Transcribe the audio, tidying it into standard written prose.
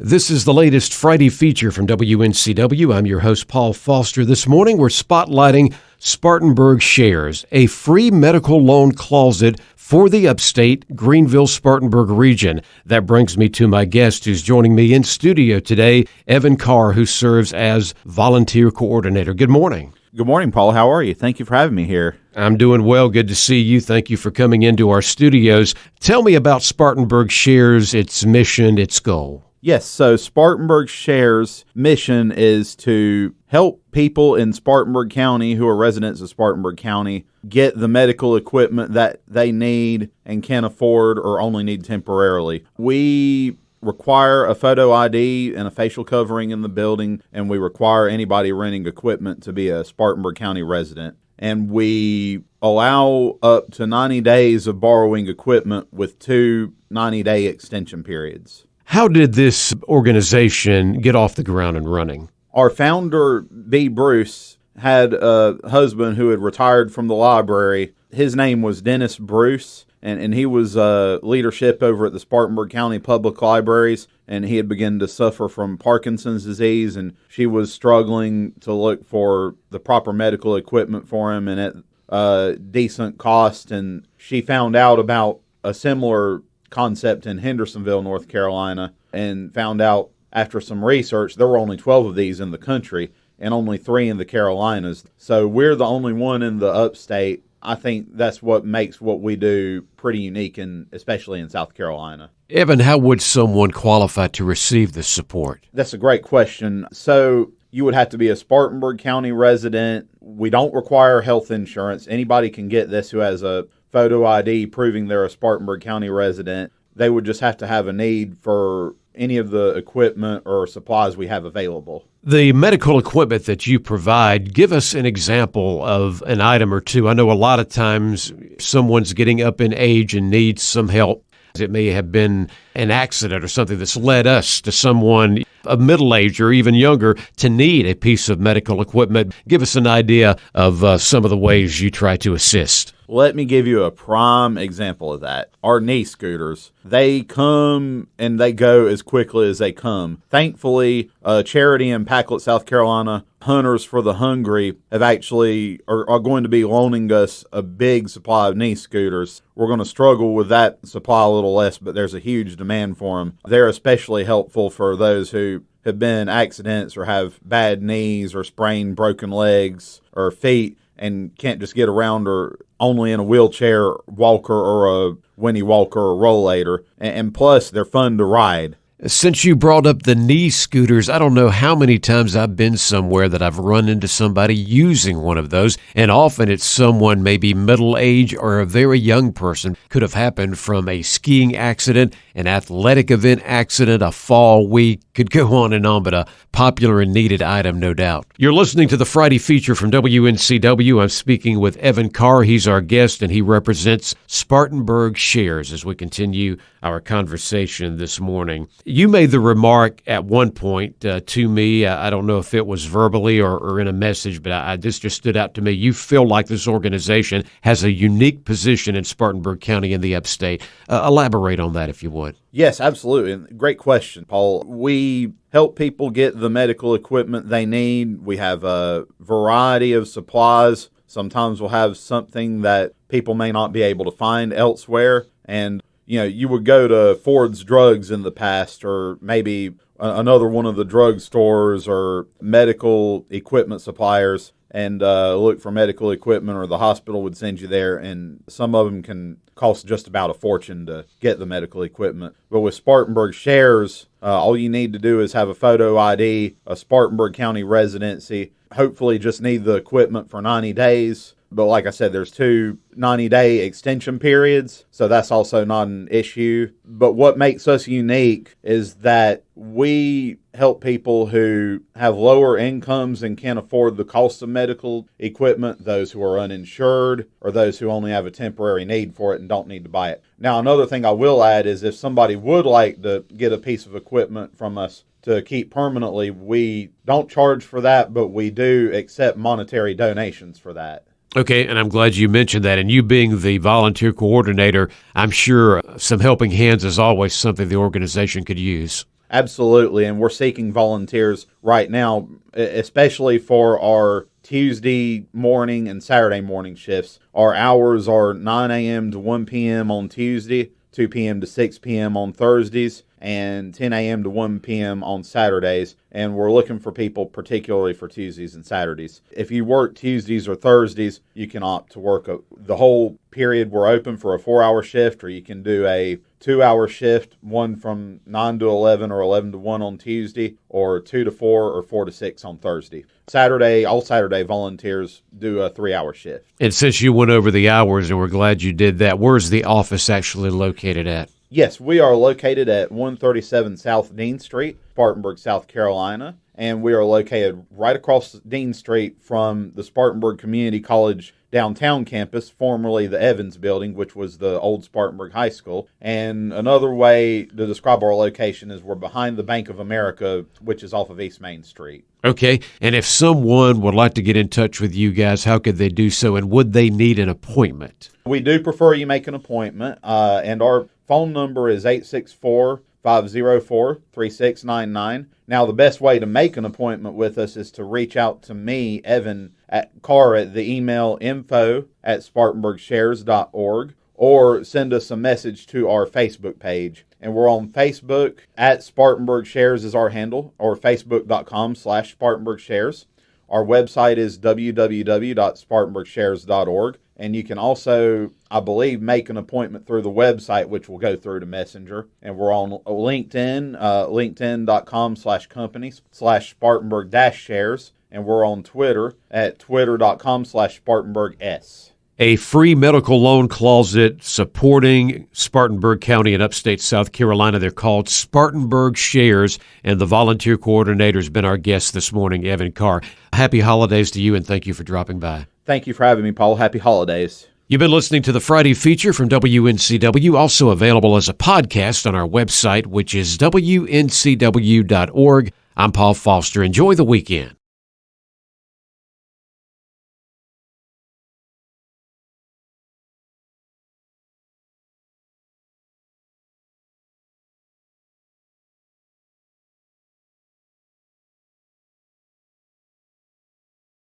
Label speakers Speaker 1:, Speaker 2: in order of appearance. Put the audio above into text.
Speaker 1: This is the latest Friday feature from WNCW. I'm your host, Paul Foster. This morning, we're spotlighting Spartanburg Shares, a free medical loan closet for the Upstate Greenville-Spartanburg region. That brings me to my guest who's joining me in studio today, Evan Carr, who serves as volunteer coordinator. Good morning.
Speaker 2: Good morning, Paul. How are you? Thank you for having me here.
Speaker 1: I'm doing well. Good to see you. Thank you for coming into our studios. Tell me about Spartanburg Shares, its mission, its goal.
Speaker 2: Yes, so Spartanburg Shares' mission is to help people in Spartanburg County who are residents of Spartanburg County get the medical equipment that they need and can afford or only need temporarily. We require a photo ID and a facial covering in the building, and we require anybody renting equipment to be a Spartanburg County resident. And we allow up to 90 days of borrowing equipment with two 90-day extension periods.
Speaker 1: How did this organization get off the ground and running?
Speaker 2: Our founder, B. Bruce, had a husband who had retired from the library. His name was Dennis Bruce, and he was leadership over at the Spartanburg County Public Libraries, and he had begun to suffer from Parkinson's disease, and she was struggling to look for the proper medical equipment for him and at decent cost, and she found out about a similar concept in Hendersonville, North Carolina, and found out after some research there were only 12 of these in the country and only 3 in the Carolinas. So we're the only one in the Upstate. I think that's what makes what we do pretty unique, especially in South Carolina.
Speaker 1: Evan, how would someone qualify to receive this support?
Speaker 2: That's a great question. So you would have to be a Spartanburg County resident. We don't require health insurance. Anybody can get this who has a photo ID proving they're a Spartanburg County resident. They would just have to have a need for any of the equipment or supplies we have available.
Speaker 1: The medical equipment that you provide, give us an example of an item or two. I know a lot of times someone's getting up in age and needs some help. It may have been an accident or something that's led us to someone of middle age or even younger to need a piece of medical equipment. Give us an idea of some of the ways you try to assist.
Speaker 2: Let me give you a prime example of that. Our knee scooters, they come and they go as quickly as they come. Thankfully, a charity in Packlet, South Carolina, Hunters for the Hungry, have actually are going to be loaning us a big supply of knee scooters. We're going to struggle with that supply a little less, but there's a huge demand for them. They're especially helpful for those who have been in accidents or have bad knees or sprained broken legs or feet and can't just get around or only in a wheelchair, walker, or a Winnie Walker or rollator. And plus, they're fun to ride.
Speaker 1: Since you brought up the knee scooters, I don't know how many times I've been somewhere that I've run into somebody using one of those, and often it's someone maybe middle age or a very young person. Could have happened from a skiing accident, an athletic event accident, a fall week, could go on, but a popular and needed item, no doubt. You're listening to the Friday feature from WNCW. I'm speaking with Evan Carr. He's our guest, and he represents Spartanburg Shares as we continue our conversation this morning. You made the remark at one point to me, I don't know if it was verbally or in a message, but this just stood out to me. You feel like this organization has a unique position in Spartanburg County in the Upstate. Elaborate on that if you would.
Speaker 2: Yes, absolutely. Great question, Paul. We help people get the medical equipment they need. We have a variety of supplies. Sometimes we'll have something that people may not be able to find elsewhere. And you would go to Ford's Drugs in the past, or maybe another one of the drugstores or medical equipment suppliers, and look for medical equipment, or the hospital would send you there, and some of them can cost just about a fortune to get the medical equipment. But with Spartanburg Shares, all you need to do is have a photo ID, a Spartanburg County residency, hopefully just need the equipment for 90 days. But like I said, there's two 90-day extension periods, so that's also not an issue. But what makes us unique is that we help people who have lower incomes and can't afford the cost of medical equipment, those who are uninsured, or those who only have a temporary need for it and don't need to buy it. Now, another thing I will add is if somebody would like to get a piece of equipment from us to keep permanently, we don't charge for that, but we do accept monetary donations for that.
Speaker 1: Okay, and I'm glad you mentioned that. And you being the volunteer coordinator, I'm sure some helping hands is always something the organization could use.
Speaker 2: Absolutely, and we're seeking volunteers right now, especially for our Tuesday morning and Saturday morning shifts. Our hours are 9 a.m. to 1 p.m. on Tuesday, 2 p.m. to 6 p.m. on Thursdays, and 10 a.m. to 1 p.m. on Saturdays. And we're looking for people particularly for Tuesdays and Saturdays. If you work Tuesdays or Thursdays, you can opt to work the whole period. We're open for a 4-hour shift, or you can do a 2-hour shift, one from 9 to 11 or 11 to 1 on Tuesday, or 2 to 4 or 4 to 6 on Thursday. All Saturday volunteers do a 3-hour shift.
Speaker 1: And since you went over the hours, and we're glad you did that, where's the office actually located at?
Speaker 2: Yes, we are located at 137 South Dean Street, Spartanburg, South Carolina, and we are located right across Dean Street from the Spartanburg Community College downtown campus, formerly the Evans Building, which was the old Spartanburg High School. And another way to describe our location is we're behind the Bank of America, which is off of East Main Street.
Speaker 1: Okay, and if someone would like to get in touch with you guys, how could they do so, and would they need an appointment?
Speaker 2: We do prefer you make an appointment, and our phone number is 864-504-3699. Now, the best way to make an appointment with us is to reach out to me, Evan Carr, at the email info@SpartanburgShares.org, or send us a message to our Facebook page. And we're on Facebook at Spartanburg Shares is our handle, or facebook.com/Spartanburg Shares. Our website is www.SpartanburgShares.org. And you can also, I believe, make an appointment through the website, which will go through to Messenger. And we're on LinkedIn, linkedin.com/company/Spartanburg-shares. And we're on Twitter at twitter.com/SpartanburgS.
Speaker 1: A free medical loan closet supporting Spartanburg County in upstate South Carolina. They're called Spartanburg Shares, and the volunteer coordinator has been our guest this morning, Evan Carr. Happy holidays to you, and thank you for dropping by.
Speaker 2: Thank you for having me, Paul. Happy holidays.
Speaker 1: You've been listening to the Friday feature from WNCW, also available as a podcast on our website, which is WNCW.org. I'm Paul Foster. Enjoy the weekend.